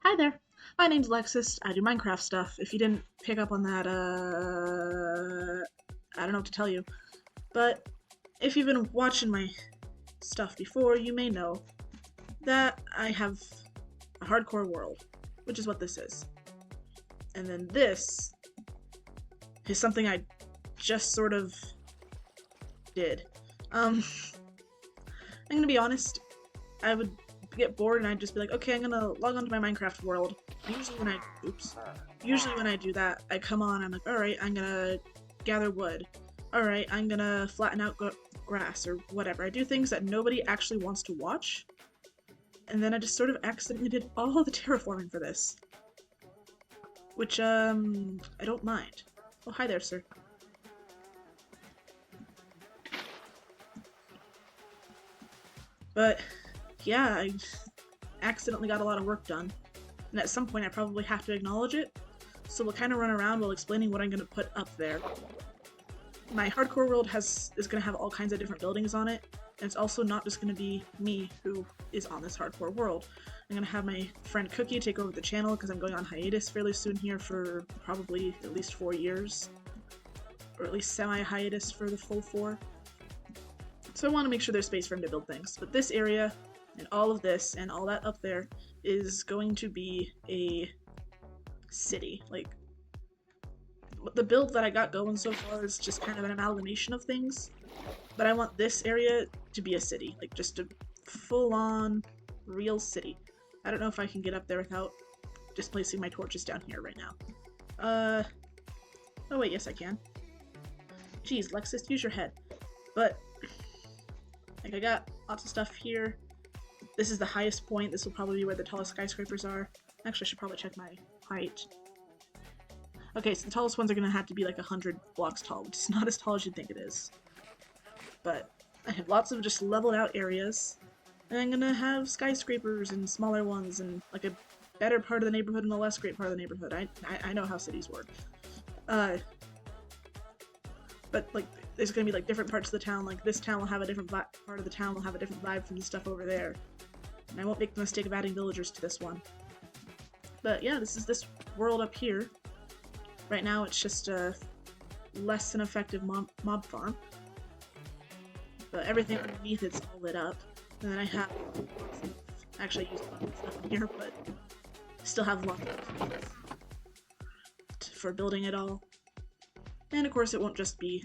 Hi there. My name's Lexus. I do Minecraft stuff. If you didn't pick up on that, I don't know what to tell you. But if you've been watching my stuff before, you may know that I have a hardcore world, which is what this is. And then this is something I just sort of did. I'm gonna be honest, I would get bored and I'd just be like, okay, I'm gonna log onto my Minecraft world. Usually when I, oops. Usually when I do that, I come on, I'm like, alright, I'm gonna gather wood. Alright, I'm gonna flatten out grass or whatever. I do things that nobody actually wants to watch. And then I just sort of accidentally did all the terraforming for this. Which, I don't mind. Oh, hi there, sir. But, yeah, I accidentally got a lot of work done. And at some point I probably have to acknowledge it. So we'll kind of run around while explaining what I'm going to put up there. My hardcore world is going to have all kinds of different buildings on it. And it's also not just going to be me who is on this hardcore world. I'm going to have my friend Cookie take over the channel because I'm going on hiatus fairly soon here for probably at least 4 years. Or at least semi-hiatus for the full 4. So I want to make sure there's space for him to build things. But this area, and all of this, and all that up there, is going to be a city. Like, the build that I got going so far is just kind of an amalgamation of things. But I want this area to be a city. Like, just a full-on, real city. I don't know if I can get up there without just placing my torches down here right now. Oh wait, yes I can. Geez, Lexus, use your head. But like, I got lots of stuff here. This is the highest point. This will probably be where the tallest skyscrapers are. Actually, I should probably check my height. Okay, so the tallest ones are going to have to be like 100 blocks tall, which is not as tall as you'd think it is. But I have lots of just leveled out areas. And I'm going to have skyscrapers and smaller ones and like a better part of the neighborhood and a less great part of the neighborhood. I know how cities work. But like, there's gonna be like different parts of the town. Like this town will have a different part of the town will have a different vibe from the stuff over there. And I won't make the mistake of adding villagers to this one. But yeah, this is this world up here. Right now it's just a less than effective mob farm. But everything underneath it's all lit up. And then I have actually used a lot of stuff in here, but still have lots of for building it all. And of course it won't just be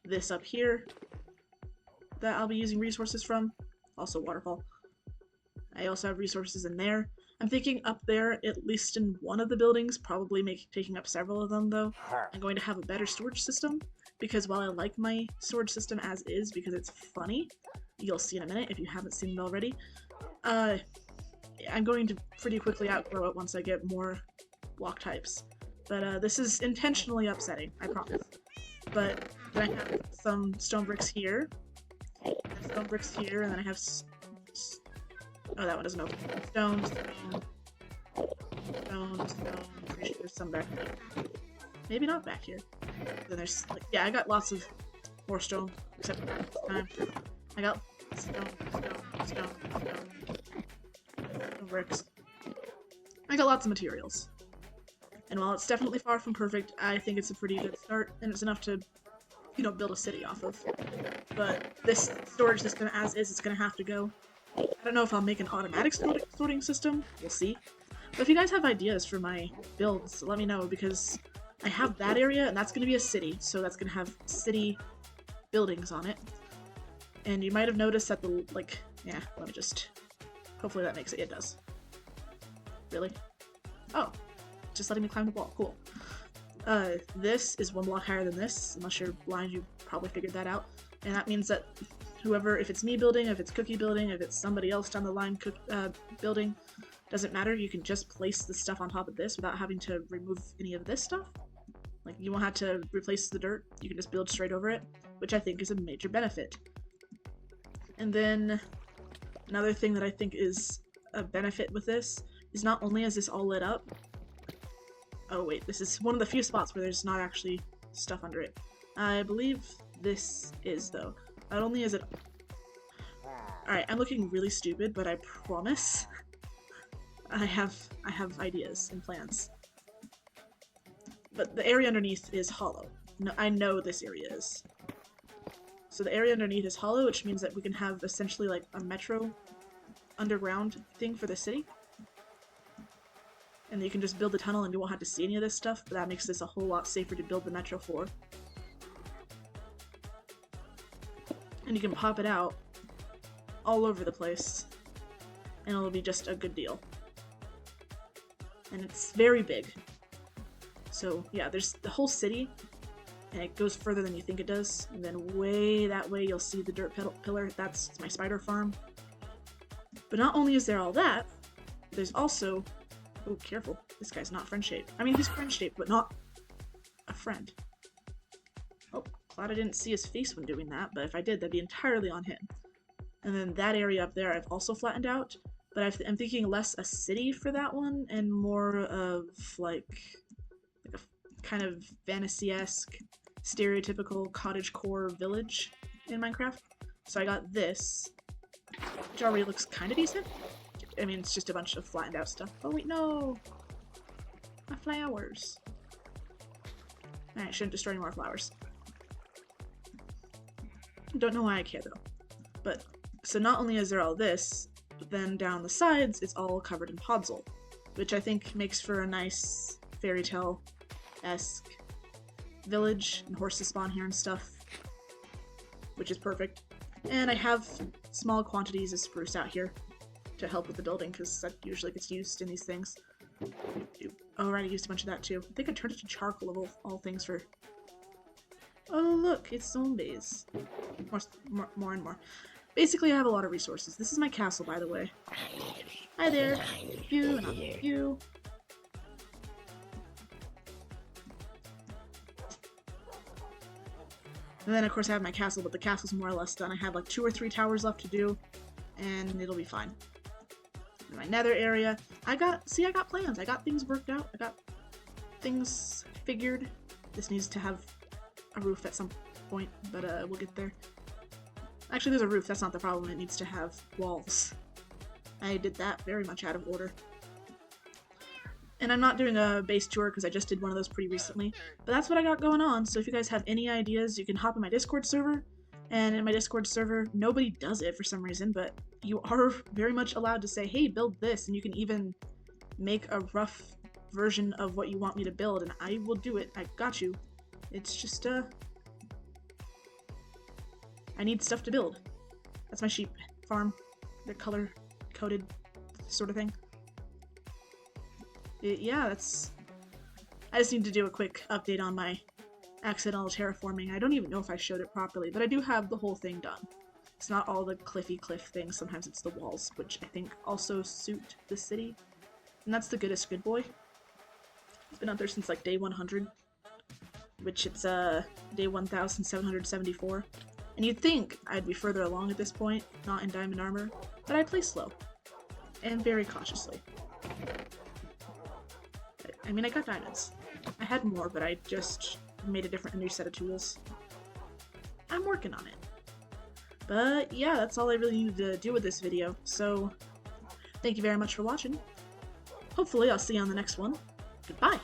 this up here that I'll be using resources from, also waterfall. I also have resources in there. I'm thinking up there, at least in one of the buildings, probably taking up several of them though, I'm going to have a better storage system, because while I like my storage system as is because it's funny, you'll see in a minute if you haven't seen it already, I'm going to pretty quickly outgrow it once I get more block types. But this is intentionally upsetting, I promise. But then I have some stone bricks here, stone bricks here, and then I have oh, that one doesn't open. Stone, pretty sure there's some back here. Maybe not back here. Then there's, like, yeah, I got lots of more stone, except for this time. I got stone bricks. I got lots of materials. And while it's definitely far from perfect, I think it's a pretty good start, and it's enough to, you know, build a city off of. But this storage system as is, it's gonna have to go. I don't know if I'll make an automatic sorting system, we'll see. But if you guys have ideas for my builds, let me know, because I have that area, and that's gonna be a city, so that's gonna have city buildings on it. And you might have noticed that the, like, yeah, let me just, hopefully that makes it, it does. Really? Oh. Just letting me climb the wall. Cool. This is 1 block higher than this. Unless you're blind, you probably figured that out. And that means that whoever, if it's me building, if it's Cookie building, if it's somebody else down the line building, doesn't matter. You can just place the stuff on top of this without having to remove any of this stuff. Like, you won't have to replace the dirt. You can just build straight over it, which I think is a major benefit. And then another thing that I think is a benefit with this is not only is this all lit up, oh wait, this is one of the few spots where there's not actually stuff under it. I believe this is, though. Not only is it... Alright, I'm looking really stupid, but I promise I have ideas and plans. But the area underneath is hollow. No, I know this area is. So the area underneath is hollow, which means that we can have essentially like a metro underground thing for the city. And you can just build a tunnel and you won't have to see any of this stuff, but that makes this a whole lot safer to build the metro for. And you can pop it out all over the place, and it'll be just a good deal. And it's very big. So yeah, there's the whole city, and it goes further than you think it does. And then way that way you'll see the dirt pillar. That's my spider farm. But not only is there all that, there's also... Oh, careful. This guy's not friend-shaped. I mean, he's friend-shaped, but not a friend. Oh, glad I didn't see his face when doing that, but if I did, that'd be entirely on him. And then that area up there I've also flattened out, but I'm thinking less a city for that one, and more of, like a kind of fantasy-esque, stereotypical cottagecore village in Minecraft. So I got this, which already looks kind of decent. I mean, it's just a bunch of flattened out stuff. Oh wait, no! My flowers. I shouldn't destroy any more flowers. Don't know why I care though. But, so not only is there all this, but then down the sides it's all covered in podzol, which I think makes for a nice fairy tale-esque village, and horses spawn here and stuff, which is perfect. And I have small quantities of spruce out here to help with the building, because that usually gets used in these things. Oh, right, I used a bunch of that too. I think I turned it to charcoal of all things for... Oh, look, it's zombies. More and more. Basically, I have a lot of resources. This is my castle, by the way. Hi there. You, not you. And then, of course, I have my castle, but the castle's more or less done. I have like 2 or 3 towers left to do, and it'll be fine. In my nether area, I got plans. I got things worked out. I got things figured. This needs to have a roof at some point, but we'll get there. Actually, there's a roof. That's not the problem. It needs to have walls. I did that very much out of order. And I'm not doing a base tour because I just did one of those pretty recently. But that's what I got going on. So if you guys have any ideas, you can hop in my Discord server. And in my Discord server, nobody does it for some reason, but you are very much allowed to say, hey, build this, and you can even make a rough version of what you want me to build, and I will do it. I got you. It's just, I need stuff to build. That's my sheep farm. They're color-coded sort of thing. Yeah, that's... I just need to do a quick update on my accidental terraforming. I don't even know if I showed it properly, but I do have the whole thing done. It's not all the cliffy cliff things, sometimes it's the walls, which I think also suit the city. And that's the goodest good boy. It's been up there since like day 100, which it's day 1774. And you'd think I'd be further along at this point, not in diamond armor, but I play slow. And very cautiously. I mean, I got diamonds. I had more, but I just made a new set of tools. I'm working on it. But yeah, that's all I really needed to do with this video. So, thank you very much for watching. Hopefully I'll see you on the next one. Goodbye!